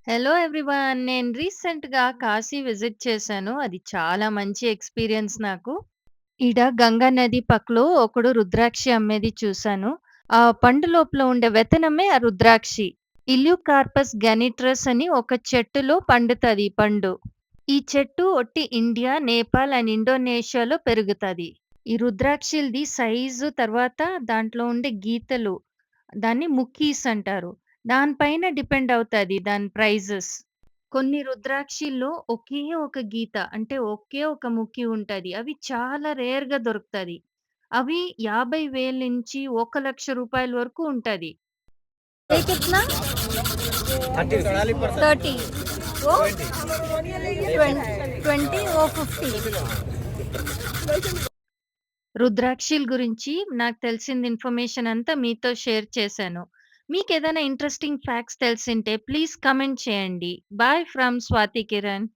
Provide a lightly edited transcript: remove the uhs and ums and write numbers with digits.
Hello everyone. నేను రీసెంట్‌గా Kashi visit చేశాను. అది చాలా మంచి ఎక్స్‌పీరియన్స్ నాకు. ఈడ గంగా నది పక్కలో ఒకడు రుద్రాక్షి అమ్మేది చూశాను. ఆ పండు లోపల ఉండే విత్తనమే ఆ రుద్రాక్షి. ఇల్యూకార్పస్ గ్యానిట్రస్ అని ఒక చెట్టులో పండుతది ఈ పండు. ఈ చెట్టు ఒట్టి ఇండియా, నేపాల్ అండ్ ఇండోనేషియాలో పెరుగుతది. ఈ రుద్రాక్షిలది సైజు తర్వాత దాంట్లో ఉండే గీతలు దాన్ని ముక్కీస్ అంటారు. దాని పైన డిపెండ్ అవుతది దాని ప్రైజెస్. కొన్ని రుద్రాక్షిల్లో ఒకే ఒక గీత అంటే ఒకే ఒక ముక్కి ఉంటది. అవి చాలా రేర్‌గా దొరుకుతది. అవి 50,000 నుంచి 1,00,000 రూపాయల వరకు ఉంటది. ये कितना? 30 वो 20 वो 50 రుద్రాక్షిల గురించి నాకు తెలిసిన ఇన్ఫర్మేషన్ అంతా మీతో షేర్ చేశాను. మీకేదైనా ఇంట్రెస్టింగ్ ఫ్యాక్ట్స్ తెలిసుంటే ప్లీజ్ కామెంట్ చేయండి. Bye from Swathi Kiran.